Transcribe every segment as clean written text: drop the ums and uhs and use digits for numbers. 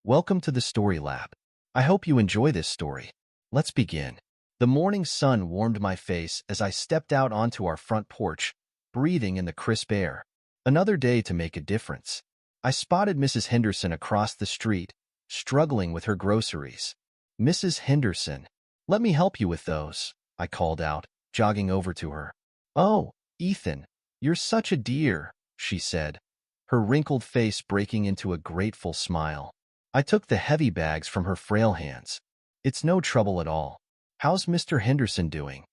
Welcome to the Story Lab. I hope you enjoy this story. Let's begin. The morning sun warmed my face as I stepped out onto our front porch, breathing in the crisp air. Another day to make a difference. I spotted Mrs. Henderson across the street, struggling with her groceries. Mrs. Henderson, let me help you with those, I called out, jogging over to her. Oh, Ethan, you're such a dear, she said, her wrinkled face breaking into a grateful smile. I took the heavy bags from her frail hands. It's no trouble at all. How's Mr. Henderson doing?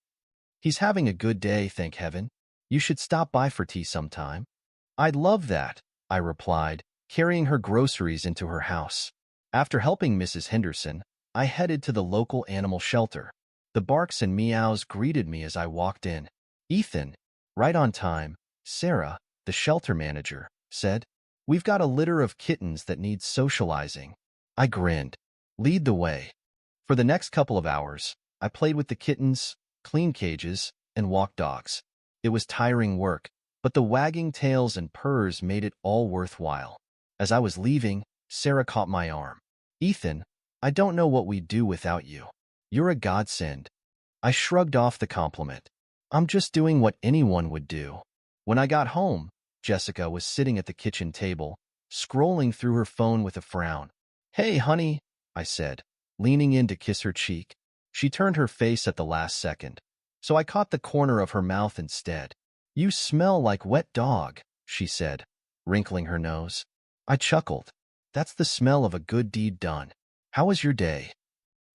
He's having a good day, thank heaven. You should stop by for tea sometime. I'd love that, I replied, carrying her groceries into her house. After helping Mrs. Henderson, I headed to the local animal shelter. The barks and meows greeted me as I walked in. Ethan, right on time, Sarah, the shelter manager, said. We've got a litter of kittens that need socializing. I grinned. Lead the way. For the next couple of hours, I played with the kittens, cleaned cages, and walked dogs. It was tiring work, but the wagging tails and purrs made it all worthwhile. As I was leaving, Sarah caught my arm. Ethan, I don't know what we'd do without you. You're a godsend. I shrugged off the compliment. I'm just doing what anyone would do. When I got home, Jessica was sitting at the kitchen table, scrolling through her phone with a frown. Hey, honey, I said, leaning in to kiss her cheek. She turned her face at the last second, so I caught the corner of her mouth instead. You smell like wet dog, she said, wrinkling her nose. I chuckled. That's the smell of a good deed done. How was your day?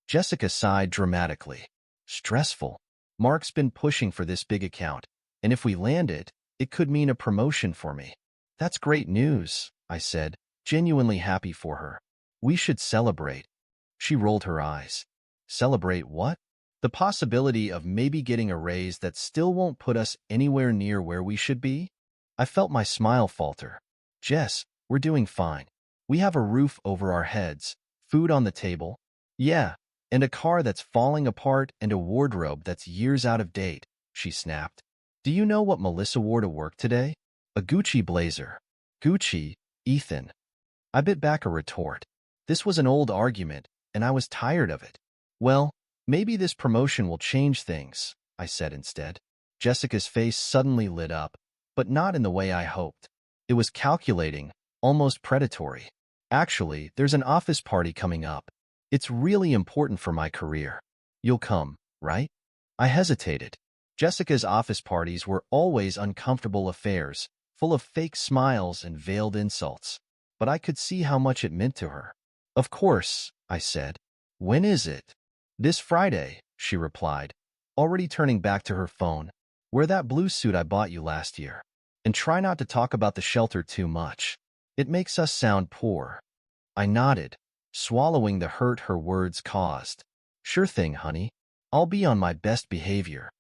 Jessica sighed dramatically. Stressful. Mark's been pushing for this big account, and if we land it, it could mean a promotion for me. That's great news, I said, genuinely happy for her. We should celebrate. She rolled her eyes. Celebrate what? The possibility of maybe getting a raise that still won't put us anywhere near where we should be? I felt my smile falter. Jess, we're doing fine. We have a roof over our heads, food on the table. Yeah, and a car that's falling apart and a wardrobe that's years out of date, she snapped. Do you know what Melissa wore to work today? A Gucci blazer. Gucci, Ethan. I bit back a retort. This was an old argument, and I was tired of it. Well, maybe this promotion will change things, I said instead. Jessica's face suddenly lit up, but not in the way I hoped. It was calculating, almost predatory. Actually, there's an office party coming up. It's really important for my career. You'll come, right? I hesitated. Jessica's office parties were always uncomfortable affairs, full of fake smiles and veiled insults. But I could see how much it meant to her. Of course, I said. When is it? This Friday, she replied, already turning back to her phone. Wear that blue suit I bought you last year. And try not to talk about the shelter too much. It makes us sound poor. I nodded, swallowing the hurt her words caused. Sure thing, honey. I'll be on my best behavior.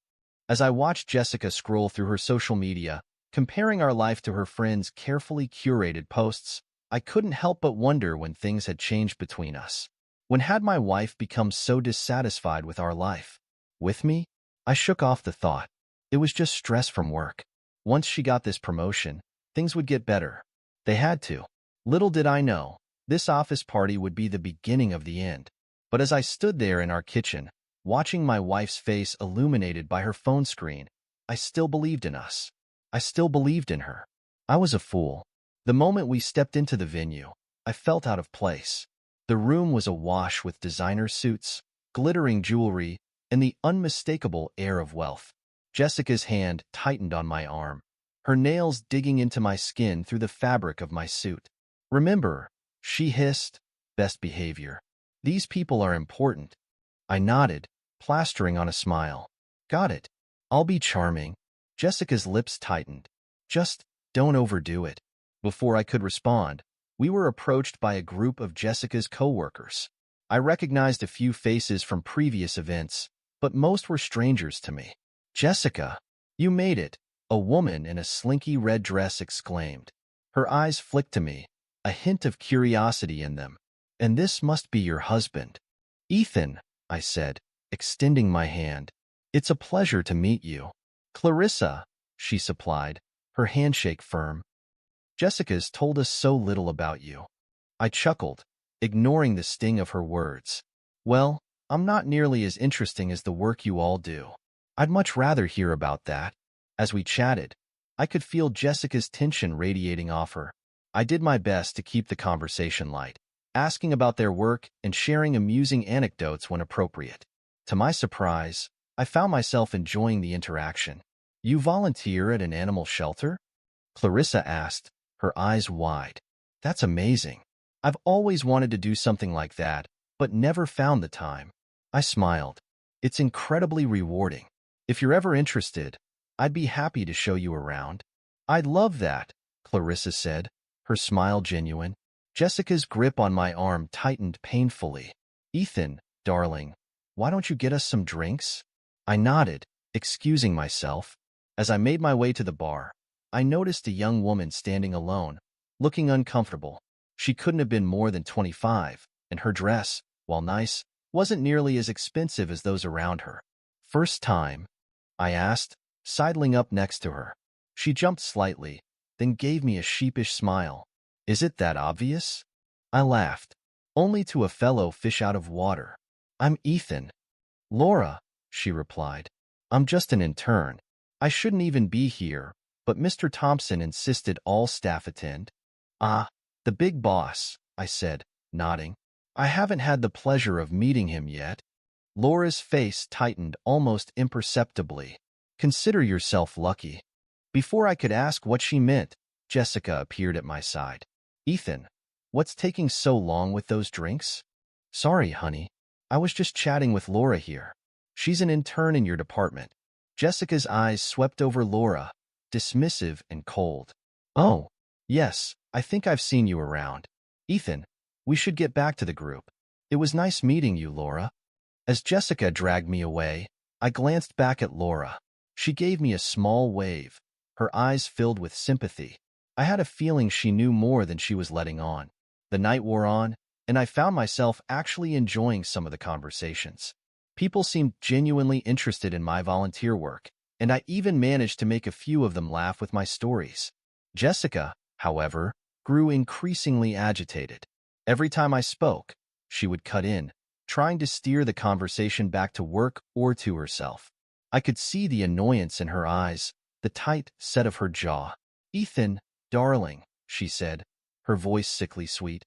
As I watched Jessica scroll through her social media, comparing our life to her friends' carefully curated posts, I couldn't help but wonder when things had changed between us. When had my wife become so dissatisfied with our life? With me? I shook off the thought. It was just stress from work. Once she got this promotion, things would get better. They had to. Little did I know, this office party would be the beginning of the end. But as I stood there in our kitchen, watching my wife's face illuminated by her phone screen, I still believed in us. I still believed in her. I was a fool. The moment we stepped into the venue, I felt out of place. The room was awash with designer suits, glittering jewelry, and the unmistakable air of wealth. Jessica's hand tightened on my arm, her nails digging into my skin through the fabric of my suit. Remember, she hissed, best behavior. These people are important. I nodded, plastering on a smile. Got it. I'll be charming. Jessica's lips tightened. Just don't overdo it. Before I could respond, we were approached by a group of Jessica's coworkers. I recognized a few faces from previous events, but most were strangers to me. Jessica, you made it, a woman in a slinky red dress exclaimed. Her eyes flicked to me, a hint of curiosity in them. And this must be your husband. Ethan, I said, extending my hand. It's a pleasure to meet you. Clarissa, she supplied, her handshake firm. Jessica's told us so little about you. I chuckled. ignoring the sting of her words. Well, I'm not nearly as interesting as the work you all do. I'd much rather hear about that. As we chatted, I could feel Jessica's tension radiating off her. I did my best to keep the conversation light, asking about their work and sharing amusing anecdotes when appropriate. To my surprise, I found myself enjoying the interaction. You volunteer at an animal shelter? Clarissa asked, her eyes wide. That's amazing. I've always wanted to do something like that, but never found the time. I smiled. It's incredibly rewarding. If you're ever interested, I'd be happy to show you around. I'd love that, Clarissa said, her smile genuine. Jessica's grip on my arm tightened painfully. Ethan, darling, why don't you get us some drinks? I nodded, excusing myself. As I made my way to the bar, I noticed a young woman standing alone, looking uncomfortable. She couldn't have been more than 25, and her dress, while nice, wasn't nearly as expensive as those around her. First time? I asked, sidling up next to her. She jumped slightly, then gave me a sheepish smile. Is it that obvious? I laughed. Only to a fellow fish out of water. I'm Ethan. Laura, she replied. I'm just an intern. I shouldn't even be here, but Mr. Thompson insisted all staff attend. Ah, the big boss, I said, nodding. I haven't had the pleasure of meeting him yet. Laura's face tightened almost imperceptibly. Consider yourself lucky. Before I could ask what she meant, Jessica appeared at my side. Ethan, what's taking so long with those drinks? Sorry, honey. I was just chatting with Laura here. She's an intern in your department. Jessica's eyes swept over Laura, dismissive and cold. Oh, yes, I think I've seen you around. Ethan, we should get back to the group. It was nice meeting you, Laura. As Jessica dragged me away, I glanced back at Laura. She gave me a small wave, her eyes filled with sympathy. I had a feeling she knew more than she was letting on. The night wore on, and I found myself actually enjoying some of the conversations. People seemed genuinely interested in my volunteer work, and I even managed to make a few of them laugh with my stories. Jessica, however, grew increasingly agitated. Every time I spoke, she would cut in, trying to steer the conversation back to work or to herself. I could see the annoyance in her eyes, the tight set of her jaw. Ethan, darling, she said, her voice sickly sweet.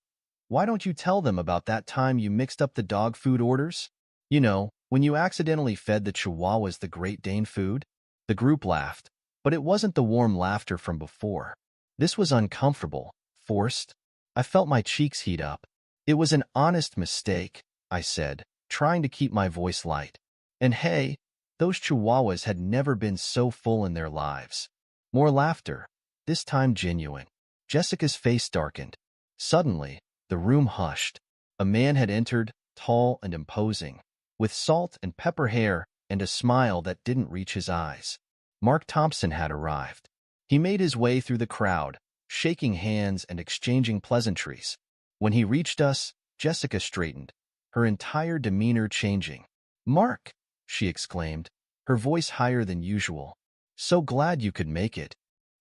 Why don't you tell them about that time you mixed up the dog food orders? You know, when you accidentally fed the Chihuahuas the Great Dane food? The group laughed, but it wasn't the warm laughter from before. This was uncomfortable, forced. I felt my cheeks heat up. It was an honest mistake, I said, trying to keep my voice light. And hey, those Chihuahuas had never been so full in their lives. More laughter, this time genuine. Jessica's face darkened. Suddenly, the room hushed. A man had entered, tall and imposing, with salt and pepper hair and a smile that didn't reach his eyes. Mark Thompson had arrived. He made his way through the crowd, shaking hands and exchanging pleasantries. When he reached us, Jessica straightened, her entire demeanor changing. Mark, she exclaimed, her voice higher than usual. So glad you could make it.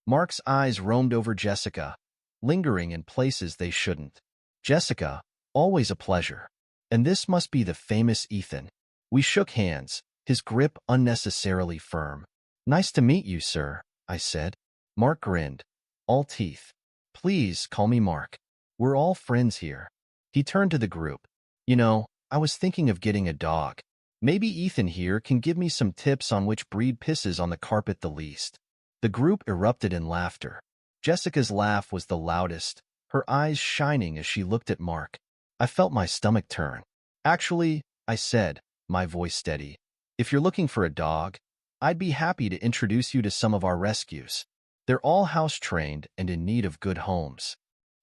Mark's eyes roamed over Jessica, lingering in places they shouldn't. Jessica, always a pleasure. And this must be the famous Ethan. We shook hands, his grip unnecessarily firm. Nice to meet you, sir, I said. Mark grinned, all teeth. Please call me Mark. We're all friends here. He turned to the group. You know, I was thinking of getting a dog. Maybe Ethan here can give me some tips on which breed pisses on the carpet the least. The group erupted in laughter. Jessica's laugh was the loudest, her eyes shining as she looked at Mark. I felt my stomach turn. Actually, I said, my voice steady, if you're looking for a dog, I'd be happy to introduce you to some of our rescues. They're all house-trained and in need of good homes.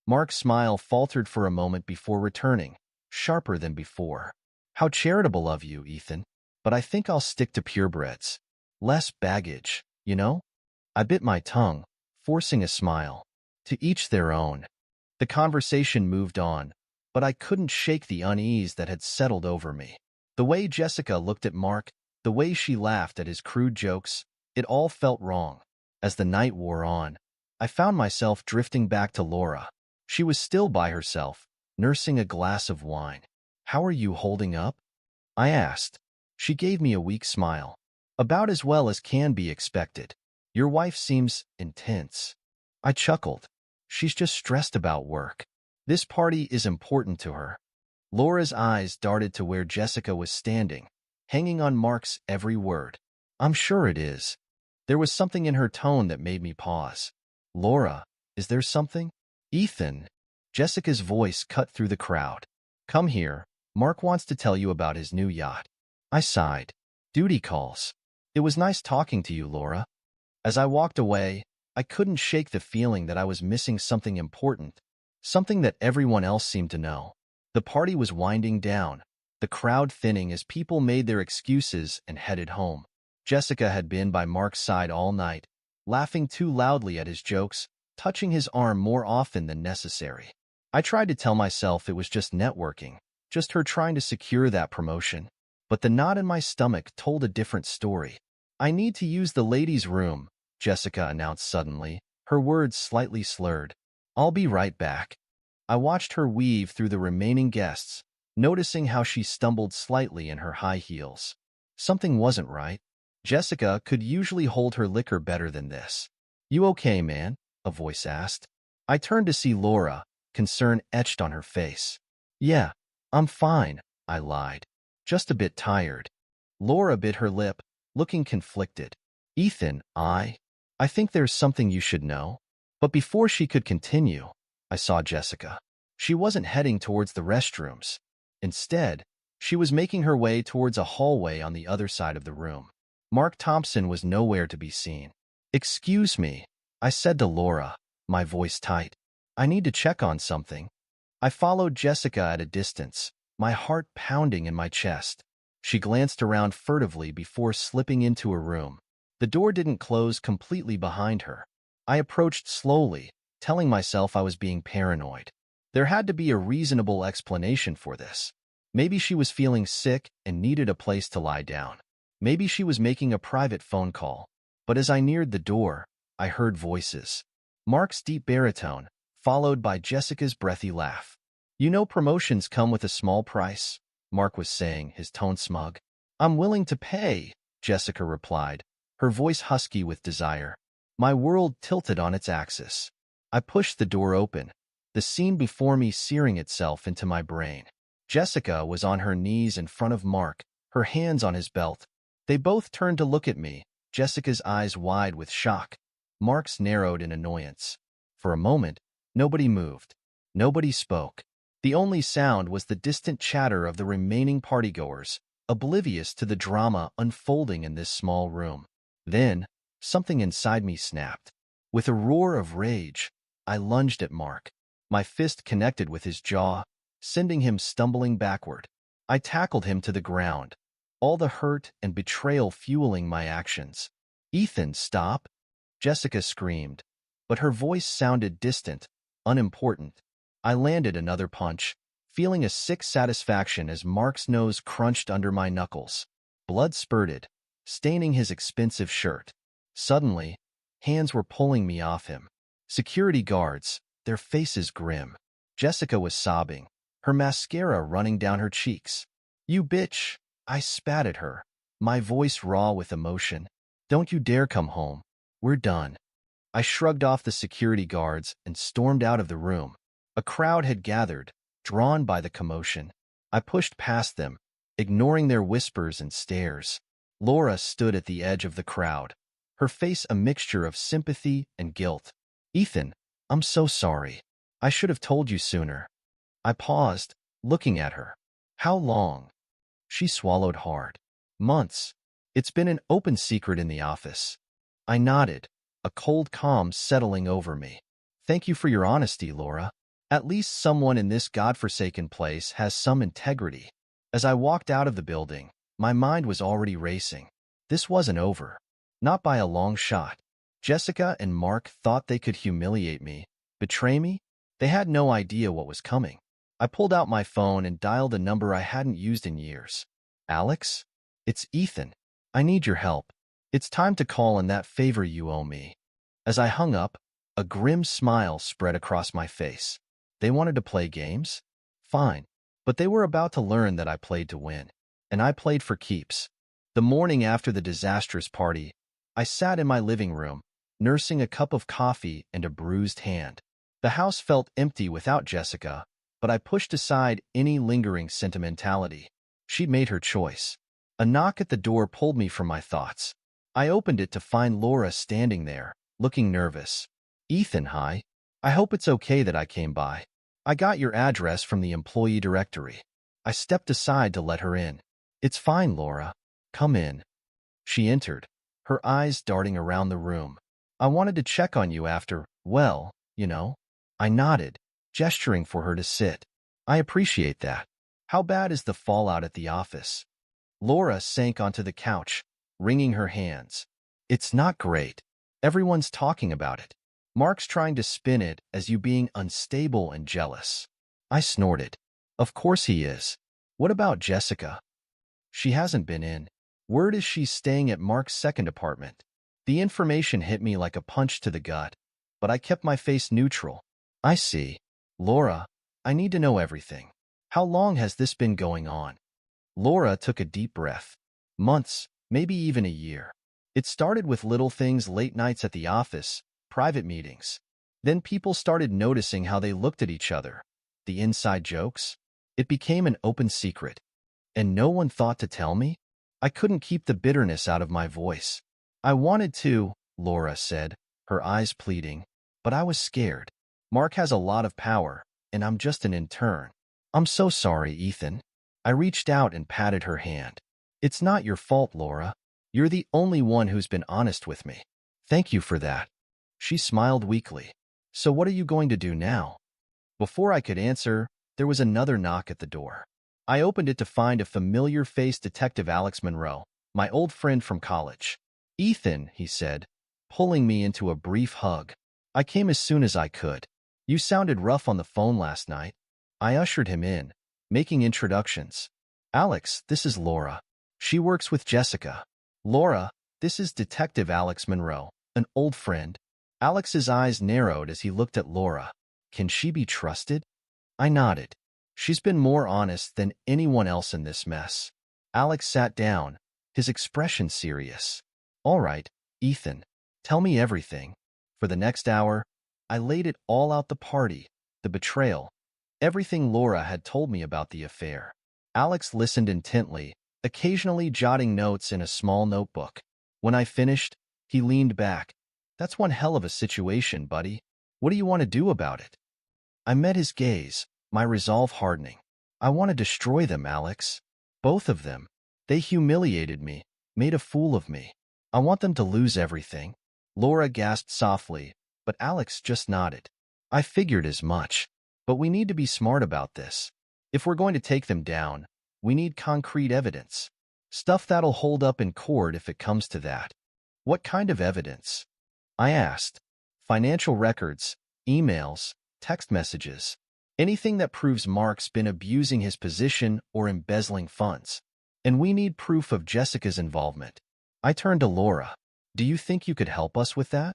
Mark's smile faltered for a moment before returning, sharper than before. How charitable of you, Ethan. But I think I'll stick to purebreds. Less baggage, you know? I bit my tongue, forcing a smile. To each their own. The conversation moved on, but I couldn't shake the unease that had settled over me. The way Jessica looked at Mark, the way she laughed at his crude jokes, it all felt wrong. As the night wore on, I found myself drifting back to Laura. She was still by herself, nursing a glass of wine. "How are you holding up?" I asked. She gave me a weak smile. "About as well as can be expected. Your wife seems intense." I chuckled. "She's just stressed about work. This party is important to her." Laura's eyes darted to where Jessica was standing, hanging on Mark's every word. "I'm sure it is." There was something in her tone that made me pause. "Laura, is there something?" "Ethan." Jessica's voice cut through the crowd. "Come here. Mark wants to tell you about his new yacht." I sighed. Duty calls. "It was nice talking to you, Laura." As I walked away, I couldn't shake the feeling that I was missing something important, something that everyone else seemed to know. The party was winding down, the crowd thinning as people made their excuses and headed home. Jessica had been by Mark's side all night, laughing too loudly at his jokes, touching his arm more often than necessary. I tried to tell myself it was just networking, just her trying to secure that promotion. But the knot in my stomach told a different story. "I need to use the ladies' room," Jessica announced suddenly, her words slightly slurred. "I'll be right back." I watched her weave through the remaining guests, noticing how she stumbled slightly in her high heels. Something wasn't right. Jessica could usually hold her liquor better than this. "You okay, man?" a voice asked. I turned to see Laura, concern etched on her face. "Yeah, I'm fine," I lied. "Just a bit tired." Laura bit her lip, looking conflicted. "Ethan, I think there's something you should know." But before she could continue, I saw Jessica. She wasn't heading towards the restrooms. Instead, she was making her way towards a hallway on the other side of the room. Mark Thompson was nowhere to be seen. "Excuse me," I said to Laura, my voice tight. "I need to check on something." I followed Jessica at a distance, my heart pounding in my chest. She glanced around furtively before slipping into a room. The door didn't close completely behind her. I approached slowly, telling myself I was being paranoid. There had to be a reasonable explanation for this. Maybe she was feeling sick and needed a place to lie down. Maybe she was making a private phone call. But as I neared the door, I heard voices. Mark's deep baritone, followed by Jessica's breathy laugh. "You know promotions come with a small price," Mark was saying, his tone smug. "I'm willing to pay," Jessica replied, her voice husky with desire. My world tilted on its axis. I pushed the door open, the scene before me searing itself into my brain. Jessica was on her knees in front of Mark, her hands on his belt. They both turned to look at me, Jessica's eyes wide with shock. Mark's narrowed in annoyance. For a moment, nobody moved. Nobody spoke. The only sound was the distant chatter of the remaining partygoers, oblivious to the drama unfolding in this small room. Then, something inside me snapped. With a roar of rage, I lunged at Mark. My fist connected with his jaw, sending him stumbling backward. I tackled him to the ground, all the hurt and betrayal fueling my actions. "Ethan, stop!" Jessica screamed, but her voice sounded distant, unimportant. I landed another punch, feeling a sick satisfaction as Mark's nose crunched under my knuckles. Blood spurted, staining his expensive shirt. Suddenly, hands were pulling me off him. Security guards, their faces grim. Jessica was sobbing, her mascara running down her cheeks. "You bitch!" I spat at her, my voice raw with emotion. "Don't you dare come home. We're done." I shrugged off the security guards and stormed out of the room. A crowd had gathered, drawn by the commotion. I pushed past them, ignoring their whispers and stares. Laura stood at the edge of the crowd, her face a mixture of sympathy and guilt. "Ethan, I'm so sorry. I should have told you sooner." I paused, looking at her. "How long?" She swallowed hard. "Months. It's been an open secret in the office." I nodded, a cold calm settling over me. "Thank you for your honesty, Laura. At least someone in this godforsaken place has some integrity." As I walked out of the building, my mind was already racing. This wasn't over. Not by a long shot. Jessica and Mark thought they could humiliate me, betray me. They had no idea what was coming. I pulled out my phone and dialed a number I hadn't used in years. "Alex? It's Ethan. I need your help. It's time to call in that favor you owe me." As I hung up, a grim smile spread across my face. They wanted to play games? Fine. But they were about to learn that I played to win. And I played for keeps. The morning after the disastrous party, I sat in my living room, nursing a cup of coffee and a bruised hand. The house felt empty without Jessica, but I pushed aside any lingering sentimentality. She'd made her choice. A knock at the door pulled me from my thoughts. I opened it to find Laura standing there, looking nervous. Ethan, hi. I hope it's okay that I came by. I got your address from the employee directory. I stepped aside to let her in. It's fine, Laura. Come in. She entered, her eyes darting around the room. I wanted to check on you after, well, you know. I nodded, gesturing for her to sit. I appreciate that. How bad is the fallout at the office? Laura sank onto the couch, wringing her hands. It's not great. Everyone's talking about it. Mark's trying to spin it as you being unstable and jealous. I snorted. Of course he is. What about Jessica? She hasn't been in. Word is she's staying at Mark's second apartment. The information hit me like a punch to the gut, but I kept my face neutral. I see. Laura, I need to know everything. How long has this been going on? Laura took a deep breath. Months, maybe even a year. It started with little things, late nights at the office, private meetings. Then people started noticing how they looked at each other. The inside jokes. It became an open secret. And no one thought to tell me? I couldn't keep the bitterness out of my voice. I wanted to, Laura said, her eyes pleading, but I was scared. Mark has a lot of power, and I'm just an intern. I'm so sorry, Ethan. I reached out and patted her hand. It's not your fault, Laura. You're the only one who's been honest with me. Thank you for that. She smiled weakly. So what are you going to do now? Before I could answer, there was another knock at the door. I opened it to find a familiar face, Detective Alex Monroe, my old friend from college. Ethan, he said, pulling me into a brief hug. I came as soon as I could. You sounded rough on the phone last night. I ushered him in, making introductions. Alex, this is Laura. She works with Jessica. Laura, this is Detective Alex Monroe, an old friend. Alex's eyes narrowed as he looked at Laura. Can she be trusted? I nodded. She's been more honest than anyone else in this mess. Alex sat down, his expression serious. All right, Ethan, tell me everything. For the next hour, I laid it all out: the party, the betrayal, everything Laura had told me about the affair. Alex listened intently, occasionally jotting notes in a small notebook. When I finished, he leaned back. That's one hell of a situation, buddy. What do you want to do about it? I met his gaze, my resolve hardening. I want to destroy them, Alex. Both of them. They humiliated me, made a fool of me. I want them to lose everything. Laura gasped softly, but Alex just nodded. I figured as much. But we need to be smart about this. If we're going to take them down, we need concrete evidence. Stuff that'll hold up in court if it comes to that. What kind of evidence? I asked. Financial records, emails, text messages. Anything that proves Mark's been abusing his position or embezzling funds. And we need proof of Jessica's involvement. I turned to Laura. Do you think you could help us with that?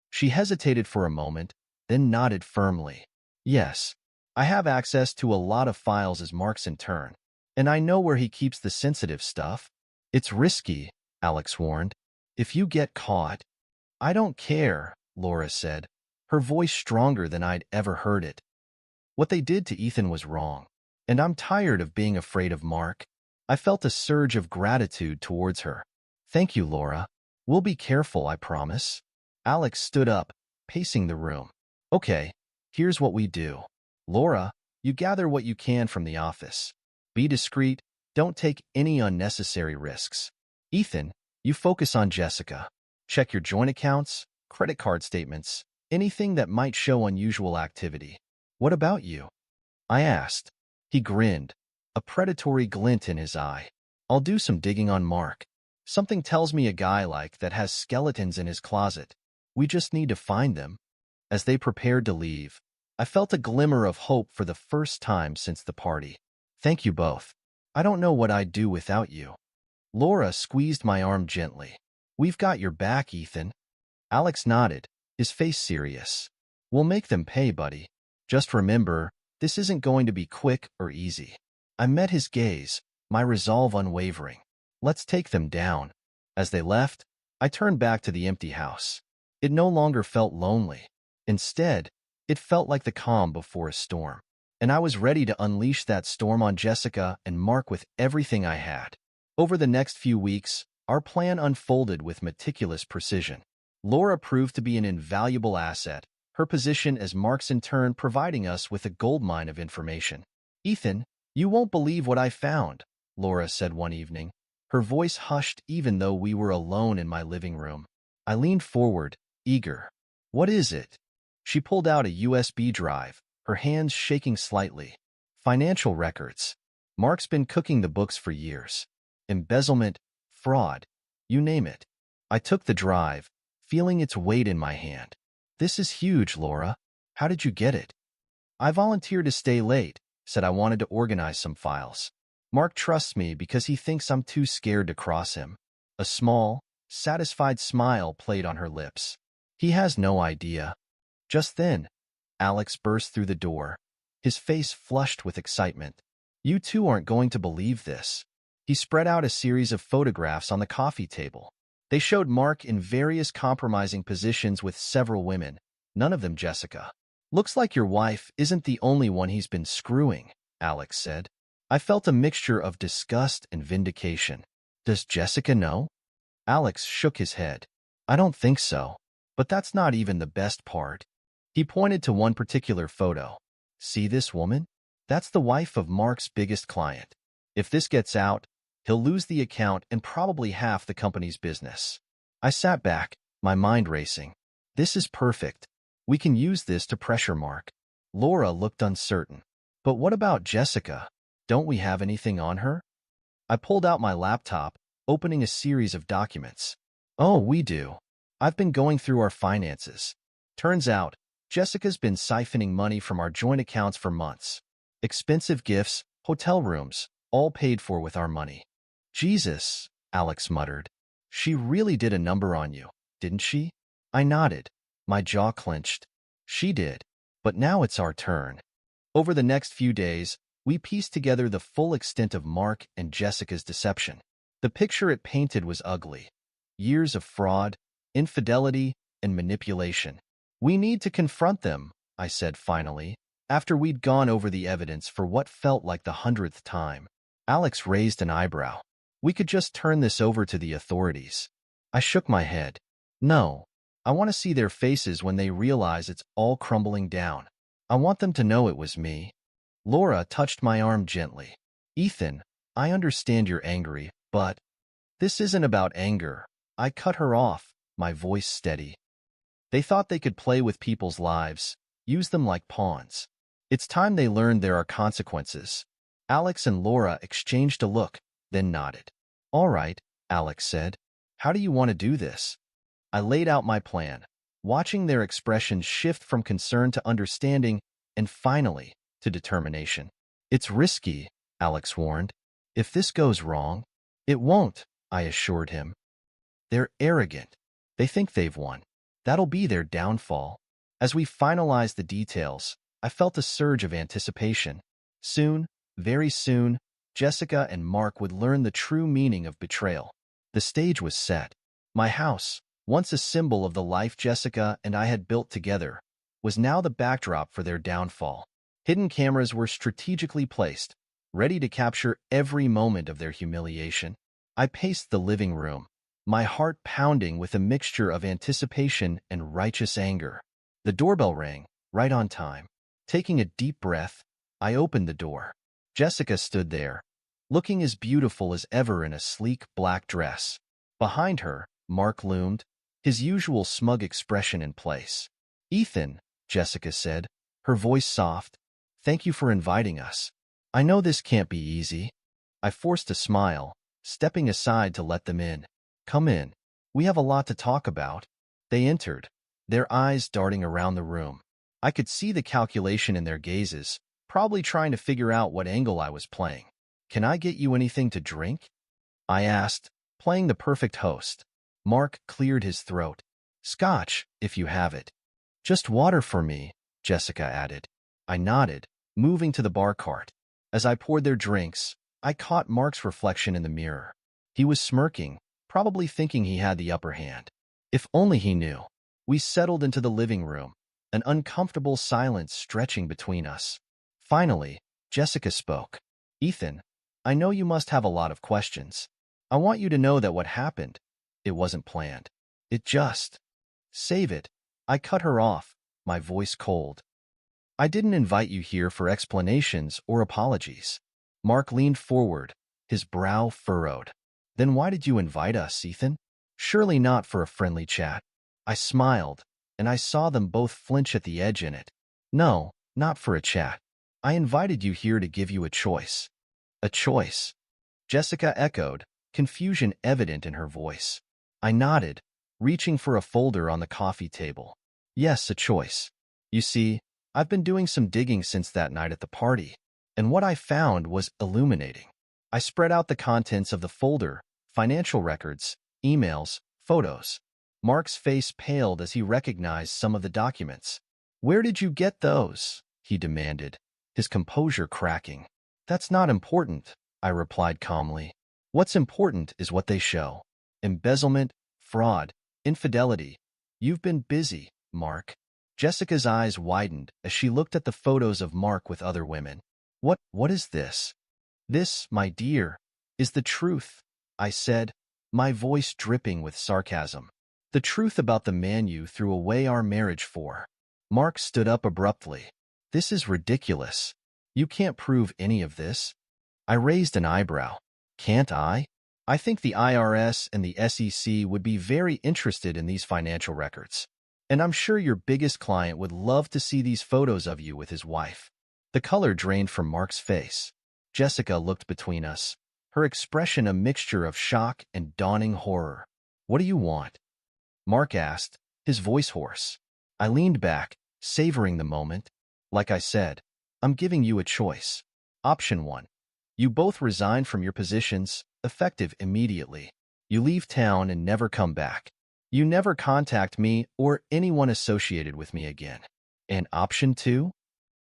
She hesitated for a moment, then nodded firmly. Yes, I have access to a lot of files as Mark's intern, and I know where he keeps the sensitive stuff. It's risky, Alex warned. If you get caught. I don't care, Laura said, her voice stronger than I'd ever heard it. What they did to Ethan was wrong, and I'm tired of being afraid of Mark. I felt a surge of gratitude towards her. Thank you, Laura. We'll be careful, I promise. Alex stood up, pacing the room. Okay, here's what we do. Laura, you gather what you can from the office. Be discreet, don't take any unnecessary risks. Ethan, you focus on Jessica. Check your joint accounts, credit card statements, anything that might show unusual activity. What about you? I asked. He grinned, a predatory glint in his eye. I'll do some digging on Mark. Something tells me a guy like that has skeletons in his closet. We just need to find them. As they prepared to leave, I felt a glimmer of hope for the first time since the party. Thank you both. I don't know what I'd do without you. Laura squeezed my arm gently. We've got your back, Ethan. Alex nodded, his face serious. We'll make them pay, buddy. Just remember, This isn't going to be quick or easy. I met his gaze, my resolve unwavering. Let's take them down. As they left, I turned back to the empty house. It no longer felt lonely. Instead, it felt like the calm before a storm. And I was ready to unleash that storm on Jessica and Mark with everything I had. Over the next few weeks, our plan unfolded with meticulous precision. Laura proved to be an invaluable asset, her position as Mark's intern providing us with a goldmine of information. "Ethan, you won't believe what I found," Laura said one evening. Her voice hushed even though we were alone in my living room. I leaned forward, eager. "What is it?" She pulled out a USB drive, her hands shaking slightly. "Financial records. Mark's been cooking the books for years. Embezzlement, fraud, you name it." I took the drive, feeling its weight in my hand. "This is huge, Laura. How did you get it?" "I volunteered to stay late," said I wanted to organize some files. "Mark trusts me because he thinks I'm too scared to cross him." A small, satisfied smile played on her lips. "He has no idea." Just then, Alex burst through the door, his face flushed with excitement. "You two aren't going to believe this." He spread out a series of photographs on the coffee table. They showed Mark in various compromising positions with several women, none of them Jessica. "Looks like your wife isn't the only one he's been screwing," Alex said. I felt a mixture of disgust and vindication. "Does Jessica know?" Alex shook his head. "I don't think so. But that's not even the best part." He pointed to one particular photo. "See this woman? That's the wife of Mark's biggest client. If this gets out, he'll lose the account and probably half the company's business." I sat back, my mind racing. This is perfect. We can use this to pressure Mark. Laura looked uncertain. "But what about Jessica? Don't we have anything on her?" I pulled out my laptop, opening a series of documents. "Oh, we do. I've been going through our finances. Turns out, Jessica's been siphoning money from our joint accounts for months. Expensive gifts, hotel rooms, all paid for with our money." "Jesus," Alex muttered. "She really did a number on you, didn't she?" I nodded. My jaw clenched. "She did. But now it's our turn." Over the next few days, we pieced together the full extent of Mark and Jessica's deception. The picture it painted was ugly. Years of fraud, infidelity, and manipulation. "We need to confront them," I said finally, after we'd gone over the evidence for what felt like the 100th time. Alex raised an eyebrow. "We could just turn this over to the authorities." I shook my head. "No, I want to see their faces when they realize it's all crumbling down. I want them to know it was me." Laura touched my arm gently. "Ethan, I understand you're angry, but this isn't about anger." I cut her off, my voice steady. "They thought they could play with people's lives, use them like pawns. It's time they learned there are consequences." Alex and Laura exchanged a look, then nodded. "All right," Alex said. "How do you want to do this?" I laid out my plan, watching their expressions shift from concern to understanding, and finally, to determination. "It's risky," Alex warned. "If this goes wrong—" "It won't," I assured him. "They're arrogant. They think they've won. That'll be their downfall." As we finalized the details, I felt a surge of anticipation. Soon, very soon, Jessica and Mark would learn the true meaning of betrayal. The stage was set. My house, once a symbol of the life Jessica and I had built together, was now the backdrop for their downfall. Hidden cameras were strategically placed, ready to capture every moment of their humiliation. I paced the living room, my heart pounding with a mixture of anticipation and righteous anger. The doorbell rang, right on time. Taking a deep breath, I opened the door. Jessica stood there, looking as beautiful as ever in a sleek black dress. Behind her, Mark loomed, his usual smug expression in place. "Ethan," Jessica said, her voice soft, "thank you for inviting us. I know this can't be easy." I forced a smile, stepping aside to let them in. "Come in. We have a lot to talk about." They entered, their eyes darting around the room. I could see the calculation in their gazes, probably trying to figure out what angle I was playing. "Can I get you anything to drink?" I asked, playing the perfect host. Mark cleared his throat. "Scotch, if you have it." "Just water for me," Jessica added. I nodded, moving to the bar cart. As I poured their drinks, I caught Mark's reflection in the mirror. He was smirking, probably thinking he had the upper hand. If only he knew. We settled into the living room, an uncomfortable silence stretching between us. Finally, Jessica spoke. "Ethan, I know you must have a lot of questions. I want you to know that what happened, it wasn't planned. It just... Save it." I cut her off, my voice cold. "I didn't invite you here for explanations or apologies." Mark leaned forward, his brow furrowed. "Then why did you invite us, Ethan? Surely not for a friendly chat." I smiled, and I saw them both flinch at the edge in it. "No, not for a chat. I invited you here to give you a choice." "A choice?" Jessica echoed, confusion evident in her voice. I nodded, reaching for a folder on the coffee table. "Yes, a choice. You see, I've been doing some digging since that night at the party, and what I found was illuminating." I spread out the contents of the folder: financial records, emails, photos. Mark's face paled as he recognized some of the documents. "Where did you get those?" he demanded, his composure cracking. "That's not important," I replied calmly. "What's important is what they show. Embezzlement, fraud, infidelity. You've been busy, Mark." Jessica's eyes widened as she looked at the photos of Mark with other women. What is this?" "This, my dear, is the truth," I said, my voice dripping with sarcasm. "The truth about the man you threw away our marriage for." Mark stood up abruptly. "This is ridiculous. You can't prove any of this." I raised an eyebrow. "Can't I? I think the IRS and the SEC would be very interested in these financial records. And I'm sure your biggest client would love to see these photos of you with his wife." The color drained from Mark's face. Jessica looked between us, her expression a mixture of shock and dawning horror. "What do you want?" Mark asked, his voice hoarse. I leaned back, savoring the moment. "Like I said, I'm giving you a choice. Option 1. You both resign from your positions, effective immediately. You leave town and never come back. You never contact me or anyone associated with me again. And Option 2?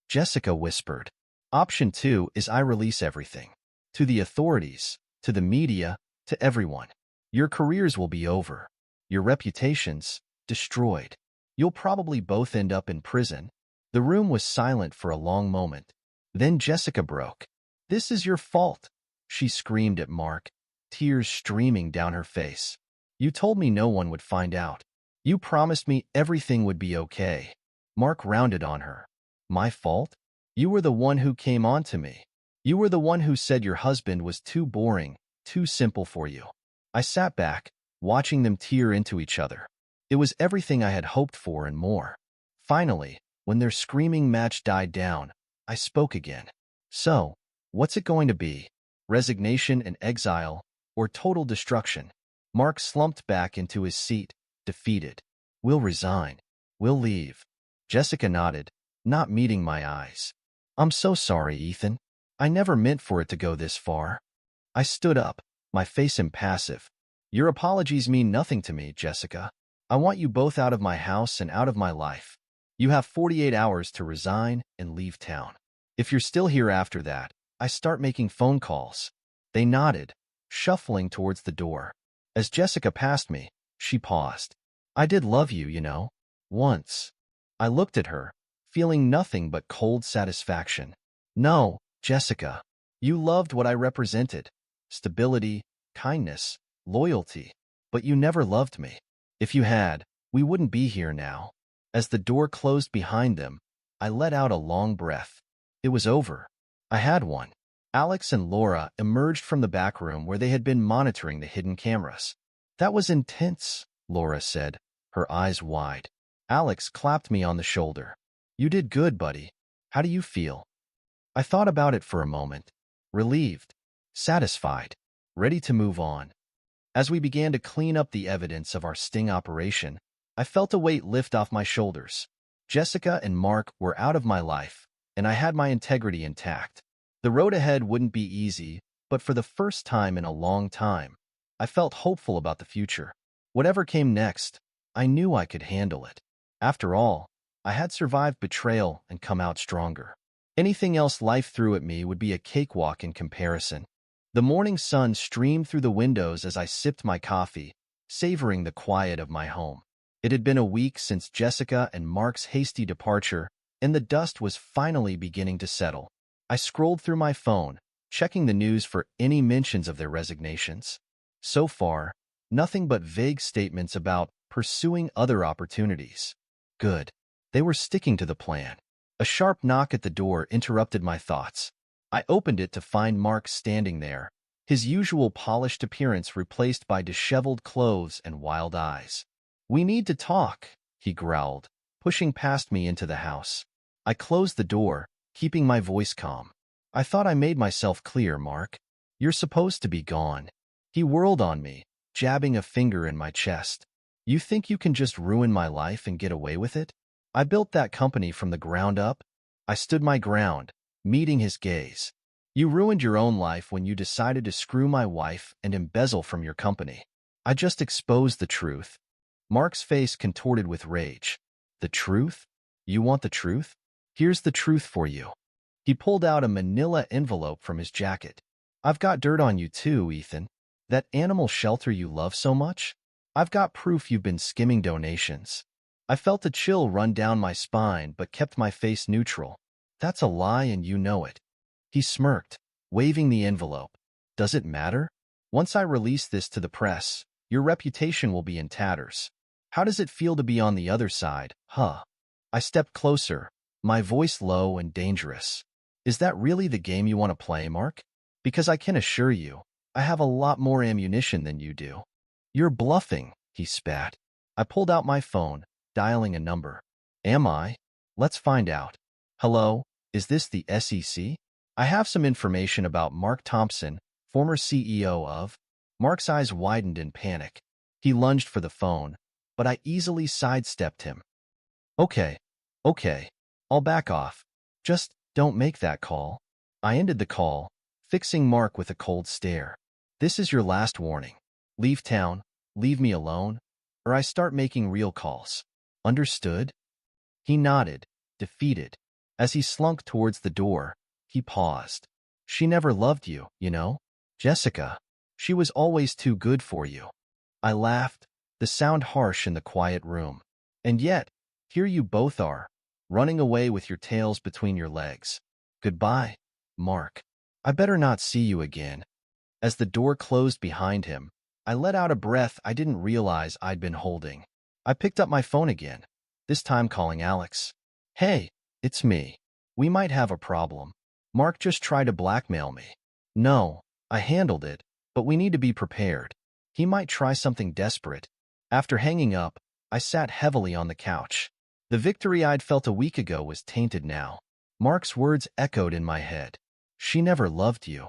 Jessica whispered. Option 2 is I release everything. To the authorities, to the media, to everyone. Your careers will be over. Your reputations, destroyed. You'll probably both end up in prison." The room was silent for a long moment. Then Jessica broke. "This is your fault," she screamed at Mark, tears streaming down her face. "You told me no one would find out. You promised me everything would be okay." Mark rounded on her. "My fault? You were the one who came on to me. You were the one who said your husband was too boring, too simple for you." I sat back, watching them tear into each other. It was everything I had hoped for and more. Finally, when their screaming match died down, I spoke again. "So, what's it going to be? Resignation and exile, or total destruction?" Mark slumped back into his seat, defeated. "We'll resign. We'll leave." Jessica nodded, not meeting my eyes. "I'm so sorry, Ethan. I never meant for it to go this far." I stood up, my face impassive. "Your apologies mean nothing to me, Jessica. I want you both out of my house and out of my life. You have 48 hours to resign and leave town. If you're still here after that, I start making phone calls." They nodded, shuffling towards the door. As Jessica passed me, she paused. "I did love you, you know. Once." I looked at her, feeling nothing but cold satisfaction. "No, Jessica. You loved what I represented. Stability, kindness, loyalty. But you never loved me. If you had, we wouldn't be here now." As the door closed behind them, I let out a long breath. It was over. I had one. Alex and Laura emerged from the back room where they had been monitoring the hidden cameras. "That was intense," Laura said, her eyes wide. Alex clapped me on the shoulder. "You did good, buddy. How do you feel?" I thought about it for a moment. Relieved, satisfied, ready to move on. As we began to clean up the evidence of our sting operation, I felt a weight lift off my shoulders. Jessica and Mark were out of my life, and I had my integrity intact. The road ahead wouldn't be easy, but for the first time in a long time, I felt hopeful about the future. Whatever came next, I knew I could handle it. After all, I had survived betrayal and come out stronger. Anything else life threw at me would be a cakewalk in comparison. The morning sun streamed through the windows as I sipped my coffee, savoring the quiet of my home. It had been a week since Jessica and Mark's hasty departure, and the dust was finally beginning to settle. I scrolled through my phone, checking the news for any mentions of their resignations. So far, nothing but vague statements about pursuing other opportunities. Good. They were sticking to the plan. A sharp knock at the door interrupted my thoughts. I opened it to find Mark standing there, his usual polished appearance replaced by disheveled clothes and wild eyes. "We need to talk," he growled, pushing past me into the house. I closed the door, keeping my voice calm. "I thought I made myself clear, Mark. You're supposed to be gone." He whirled on me, jabbing a finger in my chest. "You think you can just ruin my life and get away with it? I built that company from the ground up." I stood my ground, meeting his gaze. "You ruined your own life when you decided to screw my wife and embezzle from your company." I just exposed the truth. Mark's face contorted with rage. "The truth? You want the truth? Here's the truth for you." He pulled out a manila envelope from his jacket. "I've got dirt on you too, Ethan. That animal shelter you love so much? I've got proof you've been skimming donations." I felt a chill run down my spine but kept my face neutral. "That's a lie and you know it." He smirked, waving the envelope. "Does it matter? Once I release this to the press, your reputation will be in tatters. How does it feel to be on the other side, huh?" I stepped closer, my voice low and dangerous. "Is that really the game you want to play, Mark? Because I can assure you, I have a lot more ammunition than you do." "You're bluffing," he spat. I pulled out my phone, dialing a number. "Am I? Let's find out. Hello, is this the SEC? I have some information about Mark Thompson, former CEO of..." Mark's eyes widened in panic. He lunged for the phone, but I easily sidestepped him. Okay, I'll back off. Just don't make that call." I ended the call, fixing Mark with a cold stare. "This is your last warning. Leave town, leave me alone, or I start making real calls. Understood?" He nodded, defeated. As he slunk towards the door, he paused. "She never loved you, you know? Jessica. She was always too good for you." I laughed, the sound harsh in the quiet room. "And yet, here you both are, running away with your tails between your legs. Goodbye, Mark. I better not see you again." As the door closed behind him, I let out a breath I didn't realize I'd been holding. I picked up my phone again, this time calling Alex. "Hey, it's me. We might have a problem. Mark just tried to blackmail me." "No, I handled it, but we need to be prepared. He might try something desperate." After hanging up, I sat heavily on the couch. The victory I'd felt a week ago was tainted now. Mark's words echoed in my head. "She never loved you."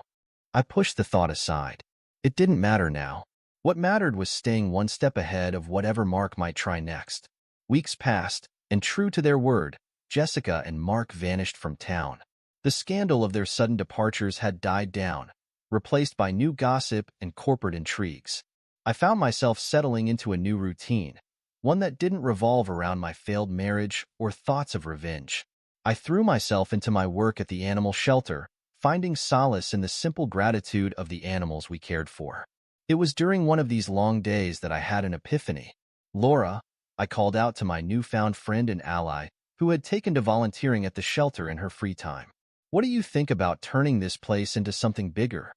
I pushed the thought aside. It didn't matter now. What mattered was staying one step ahead of whatever Mark might try next. Weeks passed, and true to their word, Jessica and Mark vanished from town. The scandal of their sudden departures had died down, replaced by new gossip and corporate intrigues. I found myself settling into a new routine, one that didn't revolve around my failed marriage or thoughts of revenge. I threw myself into my work at the animal shelter, finding solace in the simple gratitude of the animals we cared for. It was during one of these long days that I had an epiphany. "Laura," I called out to my newfound friend and ally, who had taken to volunteering at the shelter in her free time. "What do you think about turning this place into something bigger?"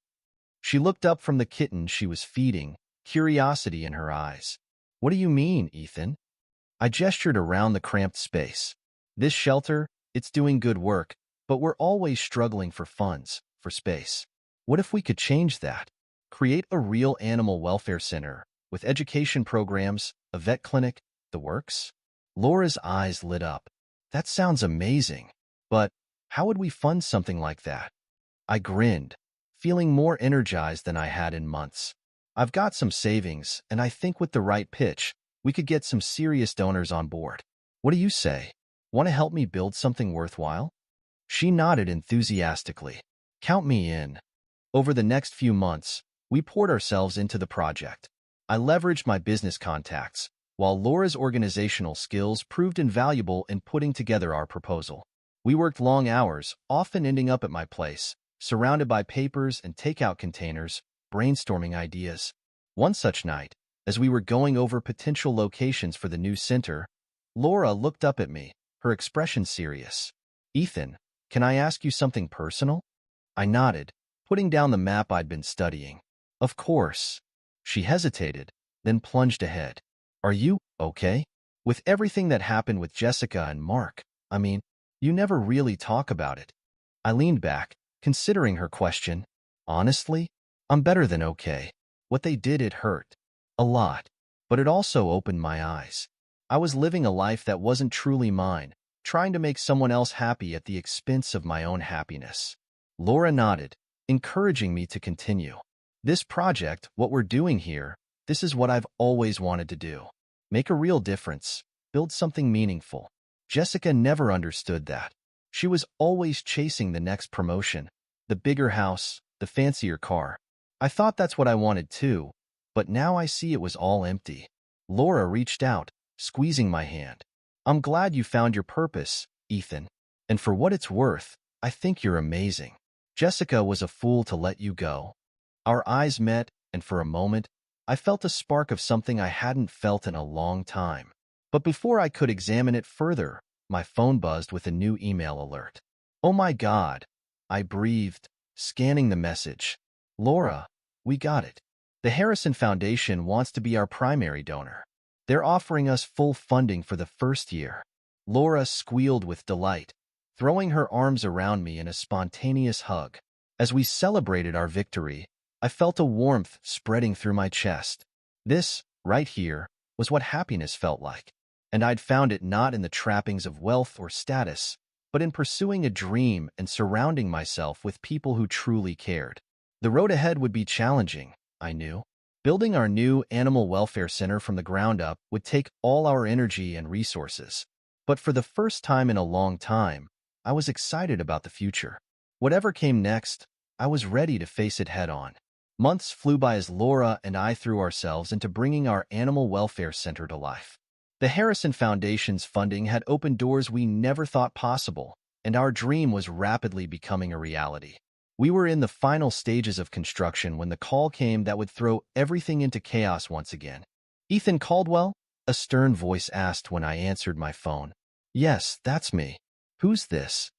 She looked up from the kitten she was feeding, curiosity in her eyes. "What do you mean, Ethan?" I gestured around the cramped space. "This shelter, it's doing good work, but we're always struggling for funds, for space. What if we could change that? Create a real animal welfare center, with education programs, a vet clinic, the works?" Laura's eyes lit up. "That sounds amazing, but how would we fund something like that?" I grinned, feeling more energized than I had in months. "I've got some savings, and I think with the right pitch, we could get some serious donors on board. What do you say? Want to help me build something worthwhile?" She nodded enthusiastically. "Count me in." Over the next few months, we poured ourselves into the project. I leveraged my business contacts, while Laura's organizational skills proved invaluable in putting together our proposal. We worked long hours, often ending up at my place, surrounded by papers and takeout containers, brainstorming ideas. One such night, as we were going over potential locations for the new center, Laura looked up at me, her expression serious. "Ethan, can I ask you something personal?" I nodded, putting down the map I'd been studying. "Of course." She hesitated, then plunged ahead. "Are you okay? With everything that happened with Jessica and Mark, I mean, you never really talk about it." I leaned back, considering her question. "Honestly, I'm better than okay. What they did, it hurt. A lot. But it also opened my eyes. I was living a life that wasn't truly mine, trying to make someone else happy at the expense of my own happiness." Laura nodded, encouraging me to continue. "This project, what we're doing here, this is what I've always wanted to do. Make a real difference. Build something meaningful." Jessica never understood that. She was always chasing the next promotion, the bigger house, the fancier car. I thought that's what I wanted too, but now I see it was all empty. Laura reached out, squeezing my hand. "I'm glad you found your purpose, Ethan. And for what it's worth, I think you're amazing." Jessica was a fool to let you go. Our eyes met, and for a moment, I felt a spark of something I hadn't felt in a long time. But before I could examine it further, my phone buzzed with a new email alert. "Oh my God," I breathed, scanning the message. "Laura, we got it. The Harrison Foundation wants to be our primary donor. They're offering us full funding for the first year." Laura squealed with delight, throwing her arms around me in a spontaneous hug. As we celebrated our victory, I felt a warmth spreading through my chest. This, right here, was what happiness felt like, and I'd found it not in the trappings of wealth or status, but in pursuing a dream and surrounding myself with people who truly cared. The road ahead would be challenging, I knew. Building our new animal welfare center from the ground up would take all our energy and resources. But for the first time in a long time, I was excited about the future. Whatever came next, I was ready to face it head on. Months flew by as Laura and I threw ourselves into bringing our animal welfare center to life. The Harrison Foundation's funding had opened doors we never thought possible, and our dream was rapidly becoming a reality. We were in the final stages of construction when the call came that would throw everything into chaos once again. "Ethan Caldwell?" a stern voice asked when I answered my phone. "Yes, that's me. Who's this?"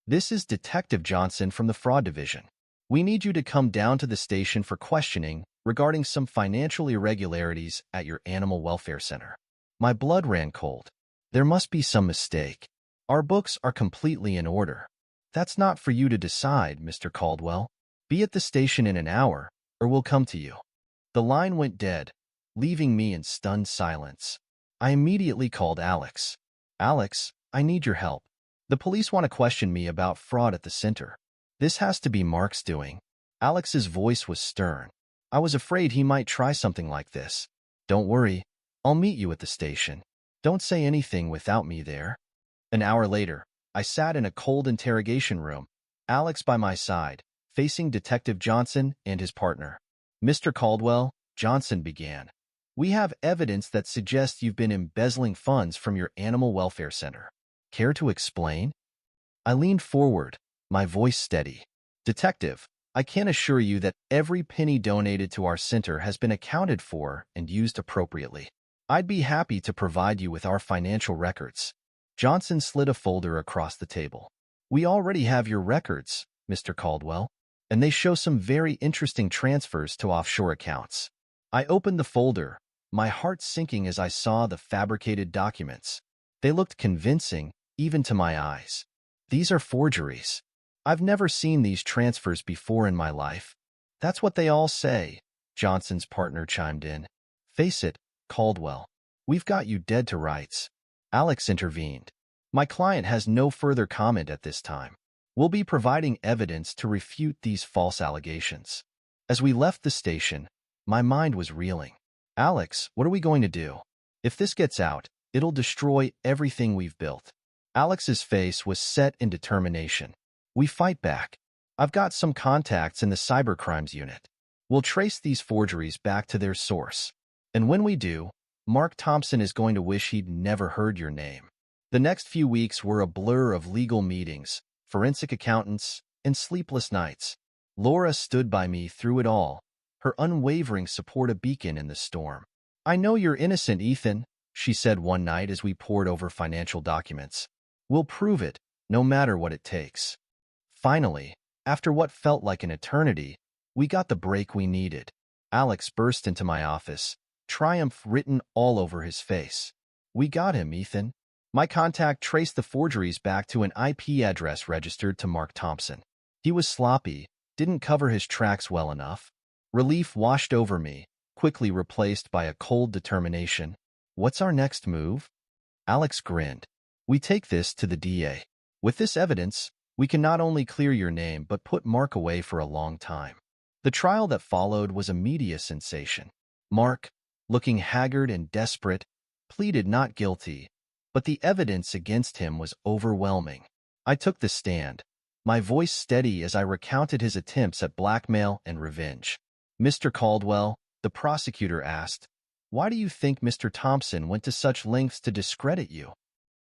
"This is Detective Johnson from the Fraud Division. We need you to come down to the station for questioning regarding some financial irregularities at your animal welfare center." My blood ran cold. There must be some mistake. Our books are completely in order. "That's not for you to decide, Mr. Caldwell. Be at the station in an hour, or we'll come to you." The line went dead, leaving me in stunned silence. I immediately called Alex. "Alex, I need your help. The police want to question me about fraud at the center. This has to be Mark's doing." Alex's voice was stern. "I was afraid he might try something like this." "Don't worry. I'll meet you at the station. Don't say anything without me there." An hour later, I sat in a cold interrogation room, Alex by my side, facing Detective Johnson and his partner. "Mr. Caldwell," Johnson began, "we have evidence that suggests you've been embezzling funds from your animal welfare center. Care to explain?" I leaned forward, my voice steady. "Detective, I can assure you that every penny donated to our center has been accounted for and used appropriately. I'd be happy to provide you with our financial records." Johnson slid a folder across the table. "We already have your records, Mr. Caldwell, and they show some very interesting transfers to offshore accounts." I opened the folder, my heart sinking as I saw the fabricated documents. They looked convincing, even to my eyes. "These are forgeries. I've never seen these transfers before in my life." "That's what they all say," Johnson's partner chimed in. "Face it, Caldwell. We've got you dead to rights." Alex intervened. "My client has no further comment at this time. We'll be providing evidence to refute these false allegations." As we left the station, my mind was reeling. "Alex, what are we going to do? If this gets out, it'll destroy everything we've built." Alex's face was set in determination. "We fight back. I've got some contacts in the cybercrimes unit. We'll trace these forgeries back to their source. And when we do, Mark Thompson is going to wish he'd never heard your name." The next few weeks were a blur of legal meetings, forensic accountants, and sleepless nights. Laura stood by me through it all, her unwavering support a beacon in the storm. "I know you're innocent, Ethan," she said one night as we pored over financial documents. "We'll prove it, no matter what it takes." Finally, after what felt like an eternity, we got the break we needed. Alex burst into my office, triumph written all over his face. "We got him, Ethan." My contact traced the forgeries back to an IP address registered to Mark Thompson. He was sloppy, didn't cover his tracks well enough. Relief washed over me, quickly replaced by a cold determination. "What's our next move?" Alex grinned. "We take this to the DA. With this evidence, we can not only clear your name but put Mark away for a long time." The trial that followed was a media sensation. Mark, looking haggard and desperate, pleaded not guilty, but the evidence against him was overwhelming. I took the stand, my voice steady as I recounted his attempts at blackmail and revenge. "Mr. Caldwell," the prosecutor asked, "why do you think Mr. Thompson went to such lengths to discredit you?"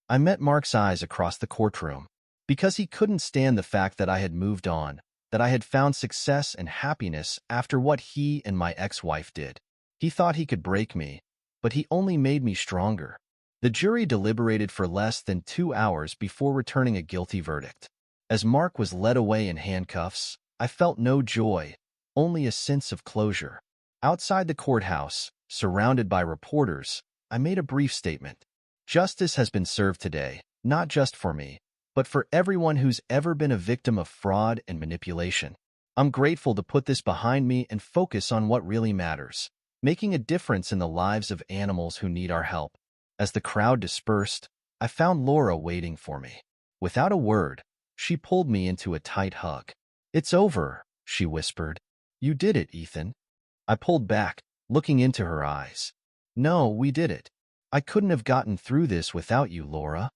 I met Mark's eyes across the courtroom. Because he couldn't stand the fact that I had moved on, that I had found success and happiness after what he and my ex-wife did. He thought he could break me, but he only made me stronger. The jury deliberated for less than 2 hours before returning a guilty verdict. As Mark was led away in handcuffs, I felt no joy, only a sense of closure. Outside the courthouse, surrounded by reporters, I made a brief statement. "Justice has been served today, not just for me, but for everyone who's ever been a victim of fraud and manipulation. I'm grateful to put this behind me and focus on what really matters, making a difference in the lives of animals who need our help." As the crowd dispersed, I found Laura waiting for me. Without a word, she pulled me into a tight hug. "It's over," she whispered. "You did it, Ethan." I pulled back, looking into her eyes. "No, we did it. I couldn't have gotten through this without you, Laura."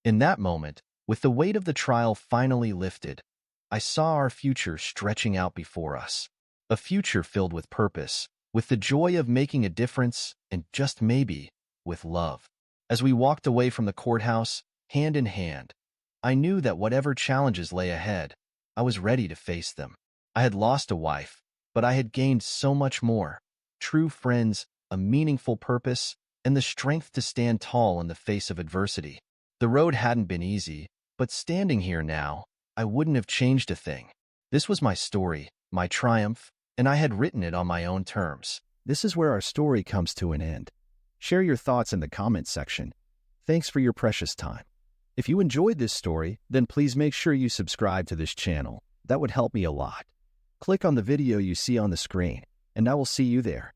In that moment, with the weight of the trial finally lifted, I saw our future stretching out before us. A future filled with purpose, with the joy of making a difference, and just maybe, with love. As we walked away from the courthouse, hand in hand, I knew that whatever challenges lay ahead, I was ready to face them. I had lost a wife, but I had gained so much more. True friends, a meaningful purpose, and the strength to stand tall in the face of adversity. The road hadn't been easy, but standing here now, I wouldn't have changed a thing. This was my story, my triumph, and I had written it on my own terms. This is where our story comes to an end. Share your thoughts in the comments section. Thanks for your precious time. If you enjoyed this story, then please make sure you subscribe to this channel. That would help me a lot. Click on the video you see on the screen, and I will see you there.